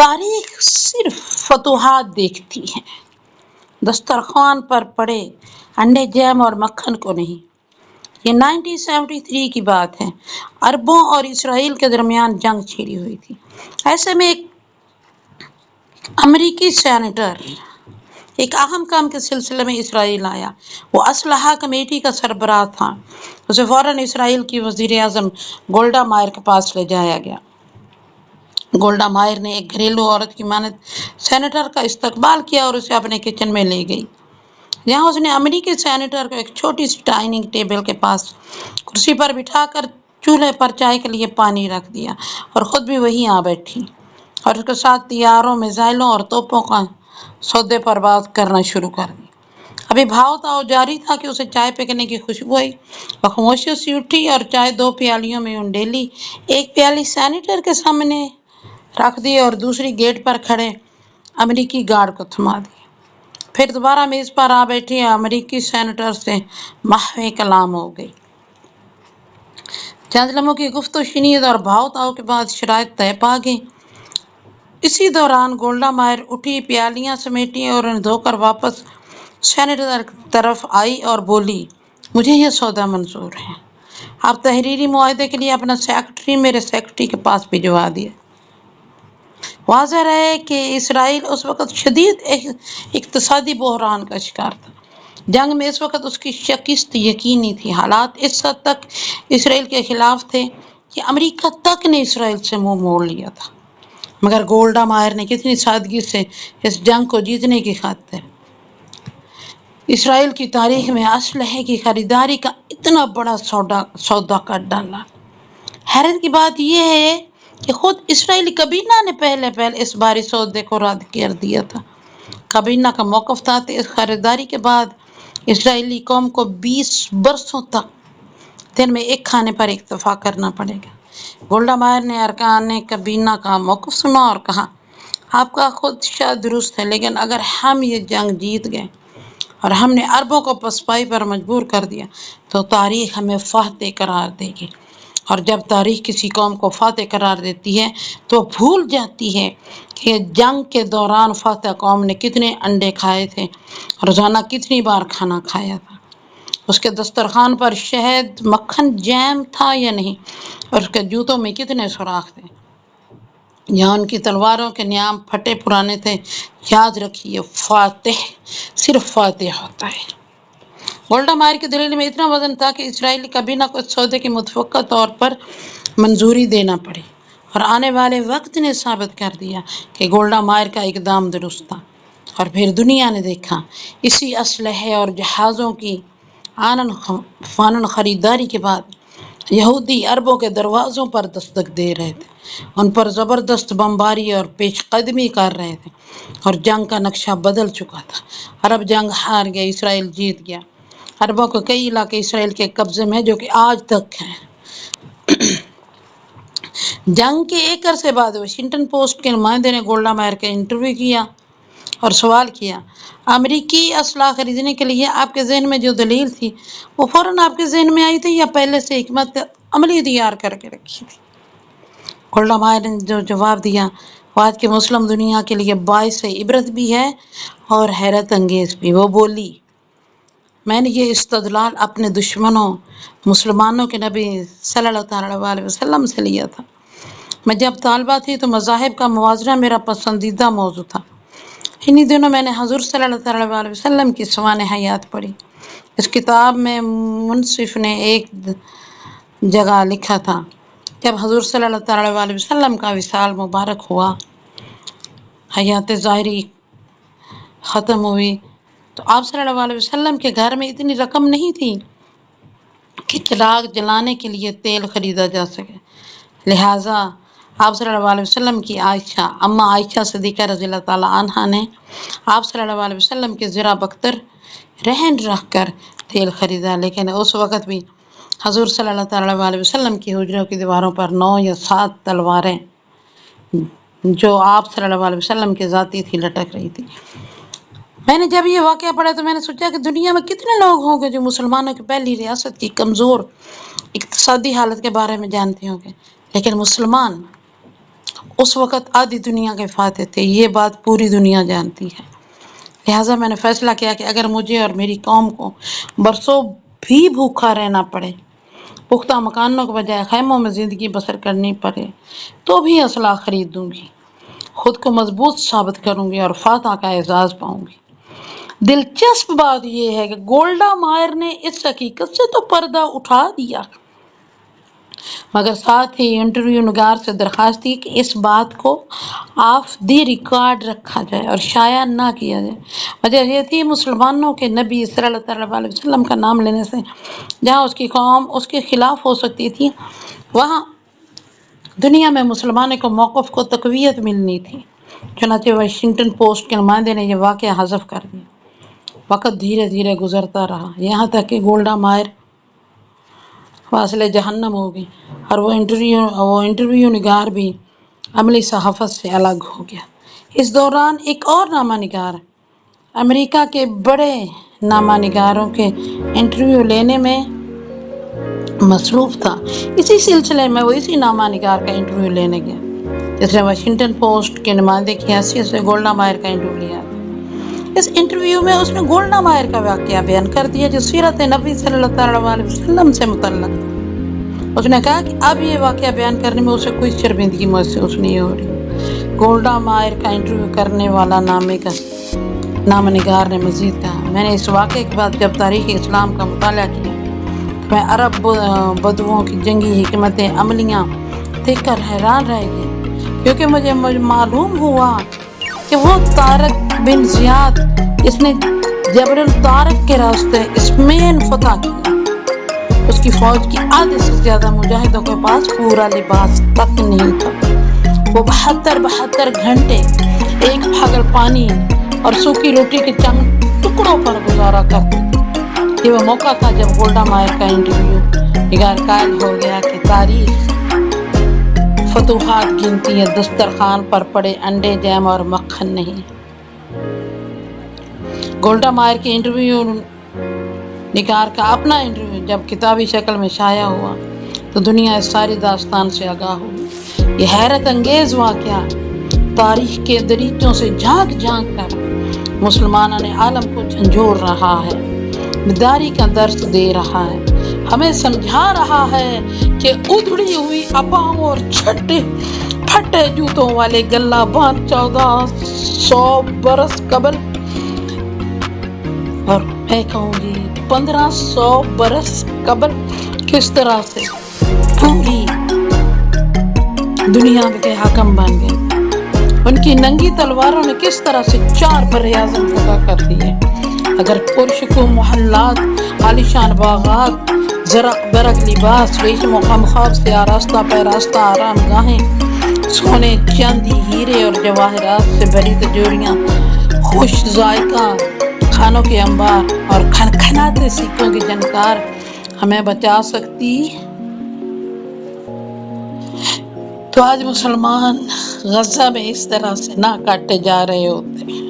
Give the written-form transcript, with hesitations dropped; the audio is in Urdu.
تاریخ صرف فتوحات دیکھتی ہے، دسترخوان پر پڑے انڈے جیم اور مکھن کو نہیں۔ یہ 1973 کی بات ہے، عربوں اور اسرائیل کے درمیان جنگ چھڑی ہوئی تھی۔ ایسے میں ایک امریکی سینیٹر ایک اہم کام کے سلسلے میں اسرائیل آیا۔ وہ اسلحہ کمیٹی کا سربراہ تھا۔ اسے فوراً اسرائیل کی وزیر اعظم گولڈا مائر کے پاس لے جایا گیا۔ گولڈا مائر نے ایک گھریلو عورت کی مانند سینیٹر کا استقبال کیا اور اسے اپنے کچن میں لے گئی، جہاں اس نے امریکی سینیٹر کو ایک چھوٹی سی ڈائننگ ٹیبل کے پاس کرسی پر بٹھا کر چولہے پر چائے کے لیے پانی رکھ دیا اور خود بھی وہیں آ بیٹھی اور اس کے ساتھ طیاروں، میزائلوں اور توپوں کا سودے پر بات کرنا شروع کر دی۔ ابھی بھاؤ تاؤ جاری تھا کہ اسے چائے پکنے کی خوشبو آئی۔ وہ خاموشی سے اٹھی اور چائے 2 پیالیوں میں انڈیلی، ایک پیالی سینیٹر کے سامنے رکھ دی اور دوسری گیٹ پر کھڑے امریکی گارڈ کو تھما دی۔ پھر دوبارہ میز پر آ بیٹھی امریکی سینیٹر سے محو کلام ہو گئی۔ چند لمحوں کی گفت و شنید اور بھاؤ تاؤ کے بعد شرائط طے پا گئی۔ اسی دوران گولڈا مائر اٹھی، پیالیاں سمیٹیں اور انہیں دھو کر واپس سینیٹر کی طرف آئی اور بولی، مجھے یہ سودا منظور ہے۔ آپ تحریری معاہدے کے لیے اپنا سیکرٹری میرے سیکرٹری کے پاس بھجوا دیے۔ واضح رہے کہ اسرائیل اس وقت شدید اقتصادی بحران کا شکار تھا۔ جنگ میں اس وقت اس کی شکست یقینی تھی۔ حالات اس حد تک اسرائیل کے خلاف تھے کہ امریکہ تک نے اسرائیل سے منہ موڑ لیا تھا۔ مگر گولڈا مائر نے کتنی سادگی سے اس جنگ کو جیتنے کی خاطر اسرائیل کی تاریخ میں اسلحے کی خریداری کا اتنا بڑا سودا کر ڈالا۔ حیرت کی بات یہ ہے کہ خود اسرائیلی کابینہ نے پہلے اس بھاری سودے کو رد کر دیا تھا۔ کابینہ کا موقف تھا کہ اس خریداری کے بعد اسرائیلی قوم کو 20 برسوں تک دن میں ایک کھانے پر اکتفا کرنا پڑے گا۔ گولڈا مائر نے ارکان کابینہ کا موقف سنا اور کہا، آپ کا خدشہ درست ہے، لیکن اگر ہم یہ جنگ جیت گئے اور ہم نے عربوں کو پسپائی پر مجبور کر دیا تو تاریخ ہمیں فاتح قرار دے گی، اور جب تاریخ کسی قوم کو فاتح قرار دیتی ہے تو بھول جاتی ہے کہ جنگ کے دوران فاتح قوم نے کتنے انڈے کھائے تھے، روزانہ کتنی بار کھانا کھایا تھا، اس کے دسترخوان پر شہد، مکھن، جیم تھا یا نہیں، اور اس کے جوتوں میں کتنے سوراخ تھے، یہاں ان کی تلواروں کے نیام پھٹے پرانے تھے۔ یاد رکھیے، فاتح صرف فاتح ہوتا ہے۔ گولڈا مائر کی دلیل میں اتنا وزن تھا کہ اسرائیلی کابینہ کو اس سودے کی متفقہ طور پر منظوری دینا پڑی، اور آنے والے وقت نے ثابت کر دیا کہ گولڈا مائر کا اقدام درست تھا۔ اور پھر دنیا نے دیکھا، اسی اسلحے اور جہازوں کی آنن فانن خریداری کے بعد یہودی عربوں کے دروازوں پر دستک دے رہے تھے، ان پر زبردست بمباری اور پیش قدمی کر رہے تھے، اور جنگ کا نقشہ بدل چکا تھا۔ عرب جنگ ہار گئے، اسرائیل جیت گیا۔ عربوں کے کئی علاقے اسرائیل کے قبضے میں ہیں، جو کہ آج تک ہیں۔ جنگ کے ایک عرصے بعد واشنگٹن پوسٹ کے نمائندے نے گولڈا مائر کا انٹرویو کیا اور سوال کیا، امریکی اسلحہ خریدنے کے لیے آپ کے ذہن میں جو دلیل تھی وہ فوراً آپ کے ذہن میں آئی تھی یا پہلے سے حکمت عملی تیار کر کے رکھی تھی؟ گولڈا مائر نے جو جواب دیا وہ آج کے مسلم دنیا کے لیے باعث عبرت بھی ہے اور حیرت انگیز بھی۔ وہ بولی، میں نے یہ استدلال اپنے دشمنوں مسلمانوں کے نبی صلی اللہ علیہ وسلم سے لیا تھا۔ میں جب طالبہ تھی تو مذاہب کا موازنہ میرا پسندیدہ موضوع تھا۔ انہی دنوں میں نے حضور صلی اللہ علیہ وسلم کی سوانح حیات پڑھی۔ اس کتاب میں منصف نے ایک جگہ لکھا تھا، جب حضور صلی اللہ علیہ وسلم کا وصال مبارک ہوا، حیات ظاہری ختم ہوئی، تو آپ صلی اللہ علیہ وسلم کے گھر میں اتنی رقم نہیں تھی کہ چراغ جلانے کے لیے تیل خریدا جا سکے، لہٰذا آپ صلی اللہ علیہ وسلم کی اماں عائشہ صدیقہ رضی اللہ تعالیٰ عنہا نے آپ صلی اللہ علیہ وسلم کے زرہ بختر رہن رکھ کر تیل خریدا، لیکن اس وقت بھی حضور صلی اللہ علیہ وسلم کی حجروں کی دیواروں پر 9 یا 7 تلواریں جو آپ صلی اللہ علیہ وسلم کے ذاتی تھی لٹک رہی تھی۔ میں نے جب یہ واقعہ پڑھا تو میں نے سوچا کہ دنیا میں کتنے لوگ ہوں گے جو مسلمانوں کی پہلی ریاست کی کمزور اقتصادی حالت کے بارے میں جانتے ہوں گے، لیکن مسلمان اس وقت آدھی دنیا کے فاتح تھے، یہ بات پوری دنیا جانتی ہے۔ لہٰذا میں نے فیصلہ کیا کہ اگر مجھے اور میری قوم کو برسوں بھی بھوکا رہنا پڑے، پختہ مکانوں کے بجائے خیموں میں زندگی بسر کرنی پڑے، تو بھی اسلحہ خرید دوں گی، خود کو مضبوط ثابت کروں گی اور فاتح کا اعزاز پاؤں گی۔ دلچسپ بات یہ ہے کہ گولڈا مائر نے اس حقیقت سے تو پردہ اٹھا دیا، مگر ساتھ ہی انٹرویو نگار سے درخواست کی کہ اس بات کو آف دی ریکارڈ رکھا جائے اور شائع نہ کیا جائے۔ وجہ یہ تھی مسلمانوں کے نبی صلی اللہ علیہ وسلم کا نام لینے سے جہاں اس کی قوم اس کے خلاف ہو سکتی تھی، وہاں دنیا میں مسلمانوں کو موقف کو تقویت ملنی تھی۔ چنانچہ واشنگٹن پوسٹ کے نمائندے نے یہ واقعہ حذف کر دیا۔ وقت دھیرے دھیرے گزرتا رہا، یہاں تک کہ گولڈا مائر واصل جہنم ہو گئی اور وہ انٹرویو نگار بھی عملی صحافت سے الگ ہو گیا۔ اس دوران ایک اور نامہ نگار امریکہ کے بڑے نامہ نگاروں کے انٹرویو لینے میں مصروف تھا۔ اسی سلسلے میں وہ اسی نامہ نگار کا انٹرویو لینے گیا جس نے واشنگٹن پوسٹ کے نمائندے کی حیثیت سے گولڈا مائر کا انٹرویو لیا تھا۔ اس انٹرویو میں اس نے گولڈا مائر کا واقعہ بیان کر دیا جو سیرت نبی صلی اللہ علیہ وسلم سے متعلق تھا۔ اس نے کہا کہ اب یہ واقعہ بیان کرنے میں اسے کوئی شرمندگی محسوس نہیں ہو رہی۔ گولڈا مائر کا انٹرویو کرنے والا نامہ نگار نے مزید کہا، میں نے اس واقعے کے بعد جب تاریخ اسلام کا مطالعہ کیا میں عرب بدوؤں کی جنگی حکمت عملیاں دیکھ کر حیران رہ گیا، کیونکہ مجھے معلوم ہوا کہ وہ طارق بن زیاد اس نے جبل الطارق کے راستے اسپین فتح کیا، اس کی فوج کی آدھے سے زیادہ مجاہدوں کے پاس پورا لباس تک نہیں تھا۔ وہ 72 گھنٹے ایک پھاگل پانی اور سوکھی روٹی کے چند ٹکڑوں پر گزارا کرتے۔ یہ وہ موقع تھا جب گولڈا مائر کا انٹرویو نگار قائل ہو گیا کہ تاریخ فتوحات گنتی ہے، دسترخوان پر پڑے انڈے، جیم اور مکھن نہیں۔ گولڈا مائر کے انٹرویو نگار کا اپنا انٹرویو جب کتابی شکل میں شائع ہوا تو دنیا اس ساری داستان سے آگاہ ہوئی۔ یہ حیرت انگیز واقعہ تاریخ کے دریچوں سے جھانک کر مسلمانان عالم کو جھنجھوڑ رہا ہے، بیداری کا درس دے رہا ہے، ہمیں سمجھا رہا ہے کہ ادھڑی ہوئی افواہوں اور پھٹے جوتوں والے گلہ باند 1400 برس قبل اور میں کہوں گی 1500 برس قبل کس طرح سے پوری دنیا کے حاکم بن گئے۔ ان کی ننگی تلواروں نے کس طرح سے 4 براعظم فتح کر دیے۔ اگر پرشکوہ محلات، عالیشان باغات، زرق برق لباس، ریشم و خمخاب سے آراستہ پیراستہ آرام گاہیں، سونے چاندی ہیرے اور جواہرات سے بھری تجوریاں، خوش ذائقہ کھانوں کے انبار اور کھنکھناتے سکوں کی جھنکار ہمیں بچا سکتی تو آج مسلمان غزہ میں اس طرح سے نہ کاٹے جا رہے ہوتے۔